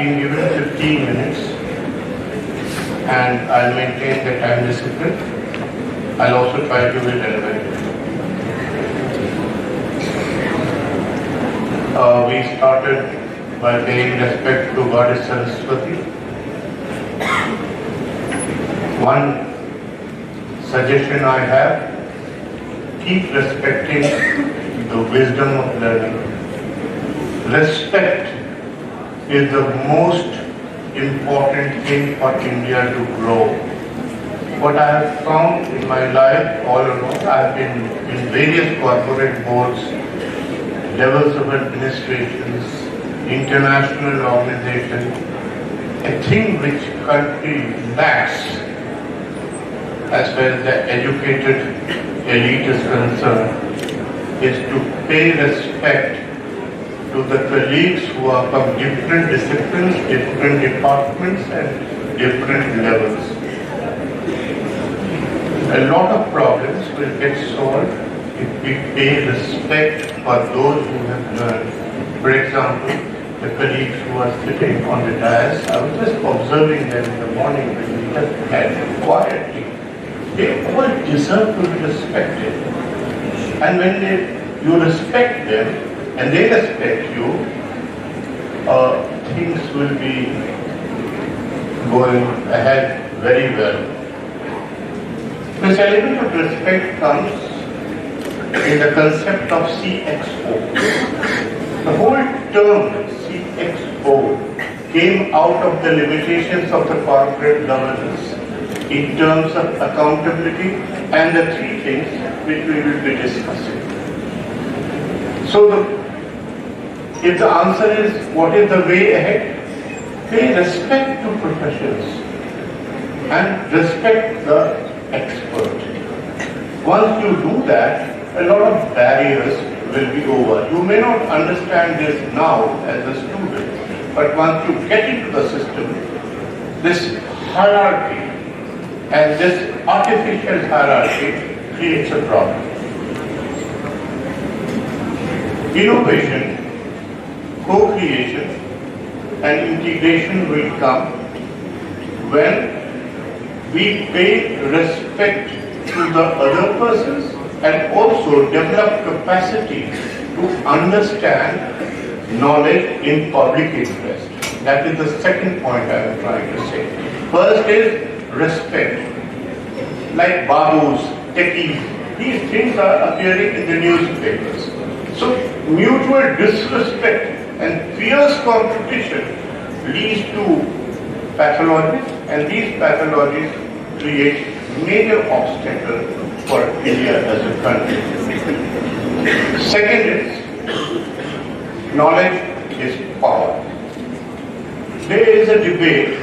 been given 15 minutes and I'll maintain the time discipline. I'll also try to be relevant. We started by paying respect to Goddess Saraswati. One suggestion I have, keep respecting the wisdom of learning. Respect is the most important thing for India to grow. What I have found in my life all along, I have been in various corporate boards, levels of administrations, international organizations. A thing which country lacks as far as the educated elite is concerned is to pay respect to the colleagues who are from different disciplines, different departments and different levels. A lot of problems will get solved if we pay respect for those who have learned. For example, the colleagues who are sitting on the dais, I was just observing them in the morning when we just had quietly. They all deserve to be respected. And when you respect them and they respect you, things will be going ahead very well. This element of respect comes in the concept of CXO. The whole term CXO came out of the limitations of the corporate governance in terms of accountability and the three things which we will be discussing. So if the answer is what is the way ahead, pay respect to professions and respect the expert. Once you do that, a lot of barriers will be over. You may not understand this now as a student, but once you get into the system, this hierarchy and this artificial hierarchy creates a problem. Innovation, co-creation and integration will come when we pay respect to the other persons and also develop capacity to understand knowledge in public interest. That is the second point I am trying to say. First is respect. Like babus, techies, these things are appearing in the newspapers. So mutual disrespect and fierce competition leads to pathologies, and these pathologies create major obstacles for India as a country. Second is, knowledge is power. There is a debate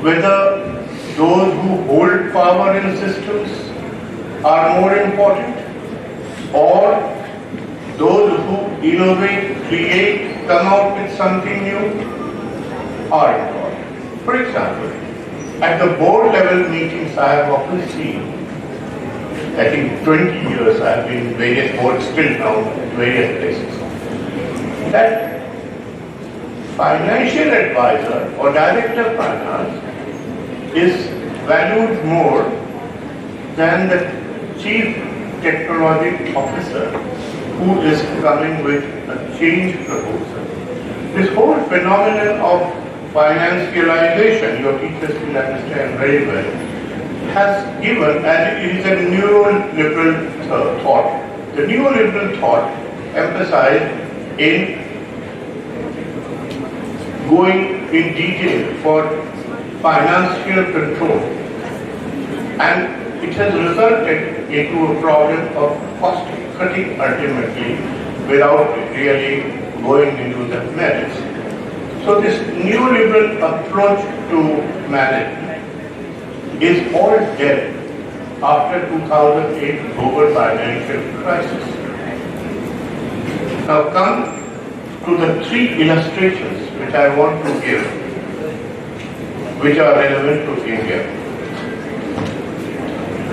whether those who hold power in systems are more important or those who innovate, create, come out with something new are important. For example, at the board level meetings I have often seen, I think 20 years I have been in various boards still now at various places, that financial advisor or director of finance is valued more than the chief technology officer who is coming with a change proposal. This whole phenomenon of financialization, your teachers will understand very well, has given, and it is a neoliberal thought. The neoliberal thought emphasized in going in detail for financial control, and it has resulted into a problem of cost cutting ultimately without really going into the merits. So this neoliberal approach to management is all dead after 2008 global financial crisis. Now come to the three illustrations which I want to give, which are relevant to India.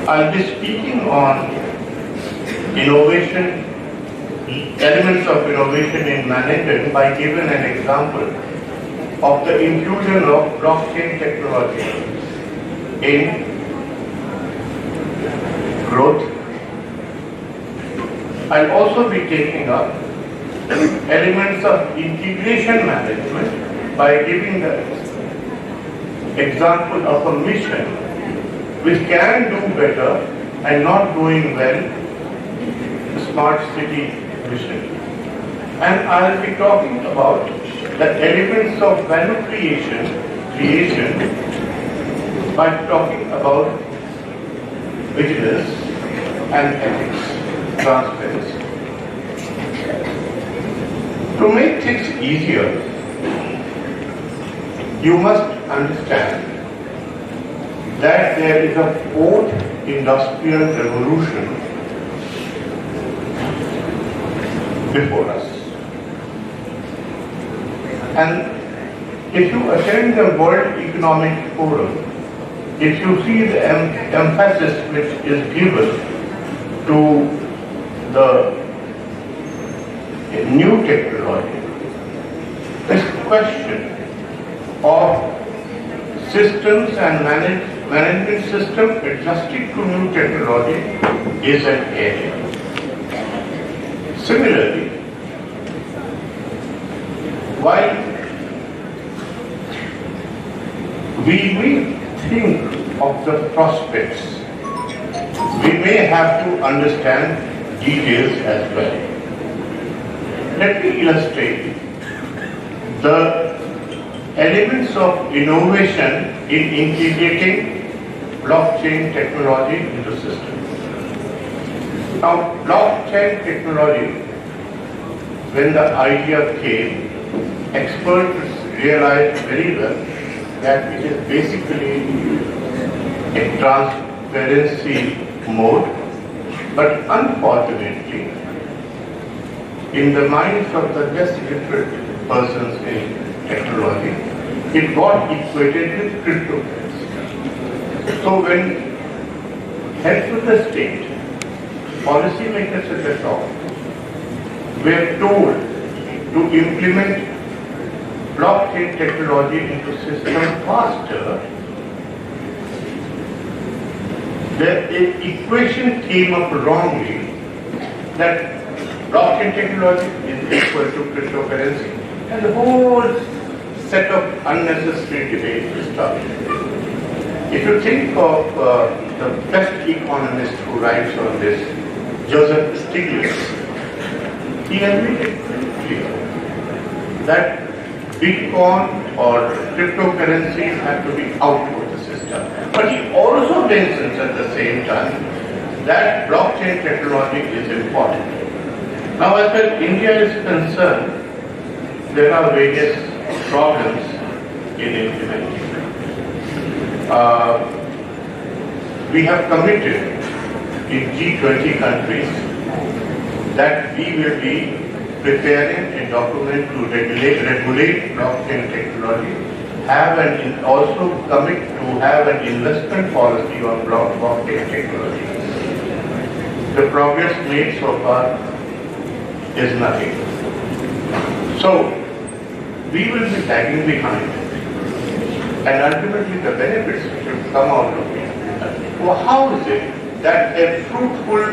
I'll be speaking on innovation, elements of innovation in management by giving an example of the inclusion of blockchain technology in growth. I'll also be taking up elements of integration management by giving the example of a mission which can do better and not doing well, the smart city mission. And I'll be talking about the elements of value creation by talking about vigilance and ethics, transparency. To make things easier, you must understand that there is a fourth industrial revolution before us. And if you attend the World Economic Forum, if you see the emphasis which is given to the new technology, this question of systems and management system adjusted to new technology is an area. Similarly, while we may think of the prospects, we may have to understand details as well. Let me illustrate the elements of innovation in integrating blockchain technology into systems. Now, blockchain technology, when the idea came, experts realized very well that it is basically a transparency mode, but unfortunately, in the minds of the less literate persons in technology, it got equated with cryptocurrency. So when heads of the state, policymakers at the top, were told to implement blockchain technology into system faster, the equation came up wrongly that blockchain technology is equal to cryptocurrency, and the whole set of unnecessary debates started. If you think of the best economist who writes on this, Joseph Stiglitz, he has made it very clear that Bitcoin or cryptocurrencies have to be out of the system. But he also mentions at the same time that blockchain technology is important. Now, as far as India is concerned, there are various problems in implementing. We have committed in G20 countries that we will be preparing a document to regulate blockchain technology, also commit to have an investment policy on blockchain technology. The progress made so far is nothing. So, we will be lagging behind, and ultimately the benefits should come out of it. Well, how is it that a fruitful,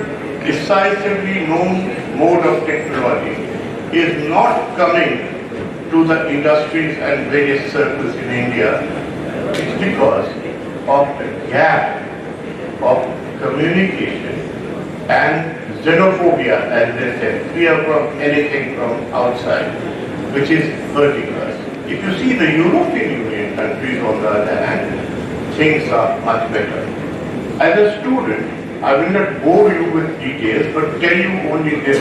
decisively known mode of technology is not coming to the industries and various circles in India? It's because of the gap of communication and xenophobia, as they say, fear from anything from outside, which is hurting us. If you see the European Union countries, on the other hand, things are much better. As a student, I will not bore you with details, but tell you only this,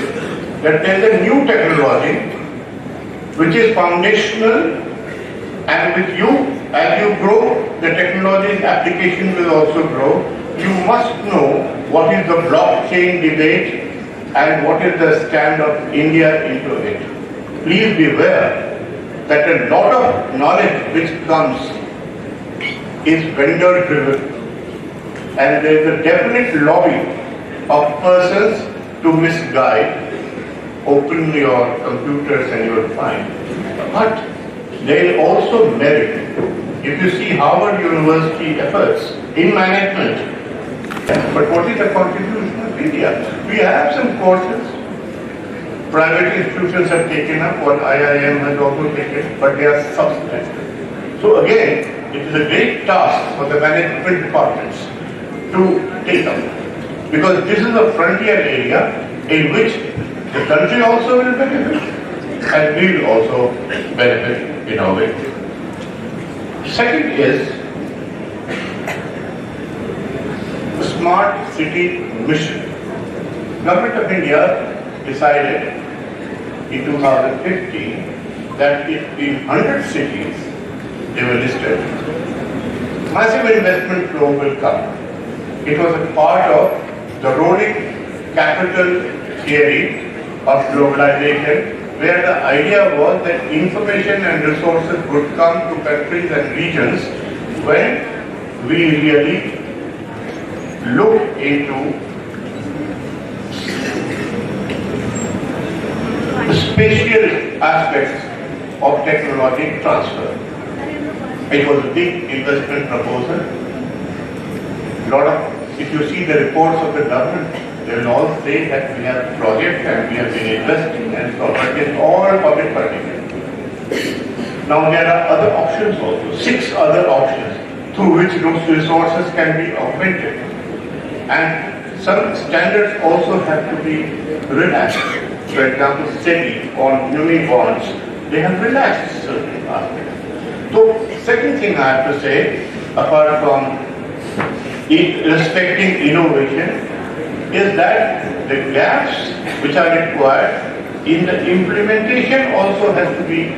that there is a new technology which is foundational, and with you, as you grow, the technology's application will also grow. You must know what is the blockchain debate and what is the stand of India into it. Please beware that a lot of knowledge which comes is vendor driven, and there is a definite lobby of persons to misguide. Open your computers and you will find. But they will also merit. If you see Harvard University efforts in management, but what is the contribution of India? We have some courses, private institutions have taken up, what IIM has also taken, but they are substantive. So again, it is a great task for the management departments to take up, because this is a frontier area in which the country also will benefit and we will also benefit in our way. Second is the smart city mission. Government of India decided in 2015 that in 100 cities they were listed, massive investment flow will come. It was a part of the rolling capital theory of globalization, where the idea was that information and resources would come to countries and regions when we really look into the spatial aspects of technology transfer. It was a big investment proposal. If you see the reports of the government, they will all say that we have projects and we have been investing and so on, but it's all public funding. Now there are other options also, 6 other options through which those resources can be augmented. And some standards also have to be relaxed. For example, SEBI on muni bonds, they have relaxed certain aspects. So, second thing I have to say, apart from respecting innovation, is that the gaps which are required in the implementation also has to be,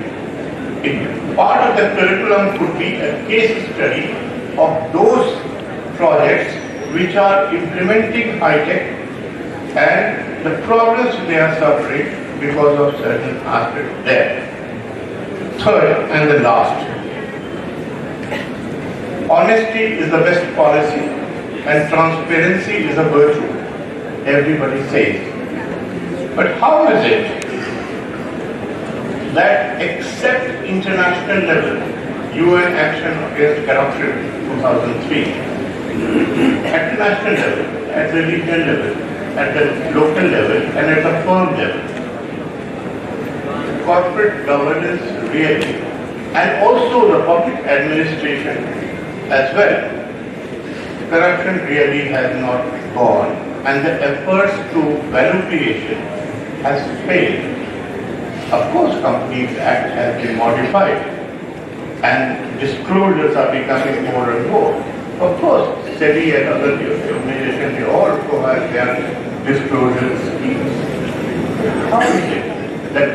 part of the curriculum could be a case study of those projects which are implementing high-tech and the problems they are suffering because of certain aspects there. Third and the last, honesty is the best policy and transparency is a virtue, everybody says. But how is it that except international level, UN Action Against Corruption 2003, at the national level, at the regional level, at the local level and at the firm level, corporate governance really, and also the public administration as well, corruption really has not gone and the efforts to value creation has failed. Of course, Companies Act has been modified and disclosures are becoming more and more. Of course, SEBI and other organizations, they all provide their disclosure schemes. How is it that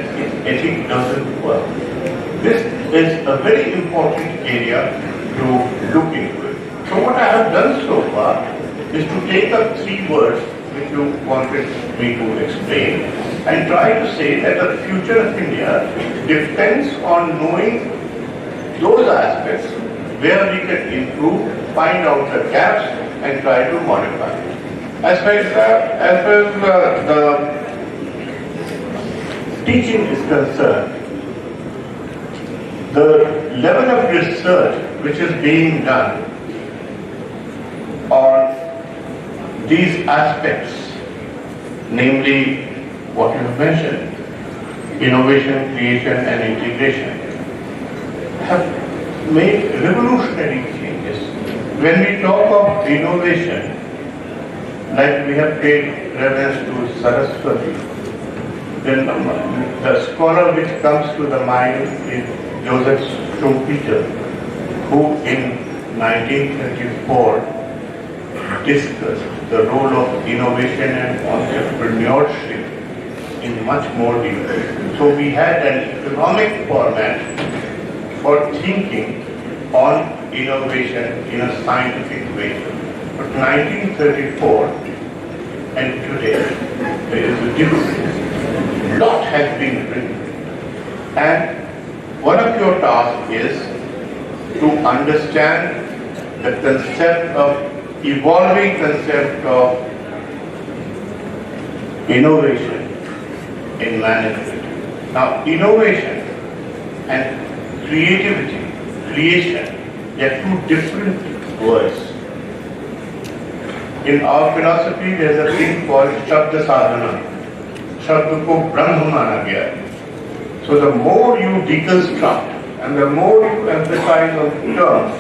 ethics doesn't work? This is a very important area to look into it. So what I have done so far is to take up 3 words which you wanted me to explain and try to say that the future of India depends on knowing those aspects where we can improve, find out the gaps and try to modify. As far as the teaching is concerned, the level of research which is being done on these aspects, namely what you have mentioned, innovation, creation and integration, have made revolutionary changes. When we talk of innovation, like we have paid reverence to Saraswati, then the scholar which comes to the mind is Joseph Schumpeter, who in 1934 discussed the role of innovation and entrepreneurship in much more detail. So we had an economic format for thinking on innovation in a scientific way. But 1934 and today, there is a difference. A lot has been written. And one of your tasks is to understand the concept of, evolving concept of innovation in management. Now, innovation and creativity, creation, they are two different words. In our philosophy, there is a thing called Shabda Sadhana. Shabda ko Brahma mana gaya. So the more you deconstruct and the more you emphasize on terms,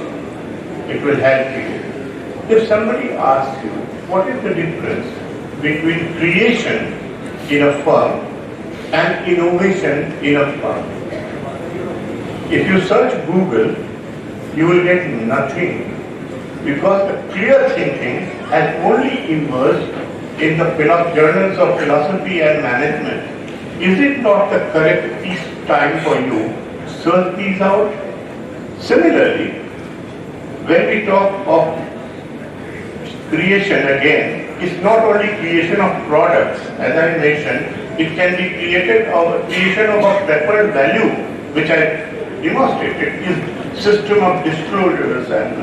it will help you. If somebody asks you, what is the difference between creation in a firm and innovation in a firm? If you search Google, you will get nothing, because the clear thinking has only emerged in the journals of philosophy and management. Is it not the correct time for you to search these out? Similarly, when we talk of creation again, it's not only creation of products, as I mentioned, it can be creation of a preferred value, which I demonstrated, is system of disclosures and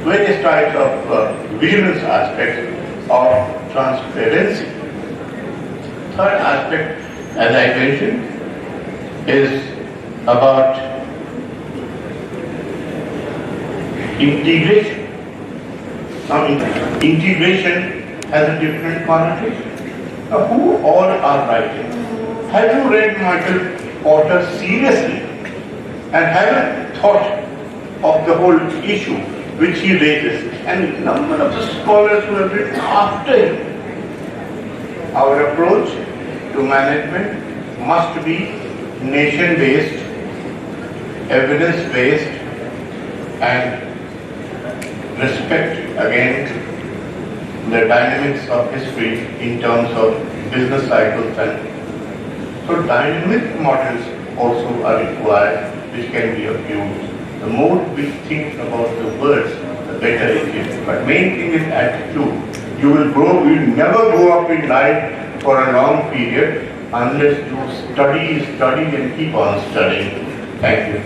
various types of vigilance aspects of transparency. Third aspect, as I mentioned, is about integration. Now, integration has a different connotation. Now, who all are writing? Have you read Michael Porter seriously and have thought of the whole issue which he raises? And a number of the scholars who have written after him. Our approach to management must be nation-based, evidence-based, and respect again the dynamics of history in terms of business cycles, and so dynamic models also are required, which can be of use. The more we think about the words, the better it is. But main thing is attitude. You will never go up in life for a long period unless you study and keep on studying. Thank you.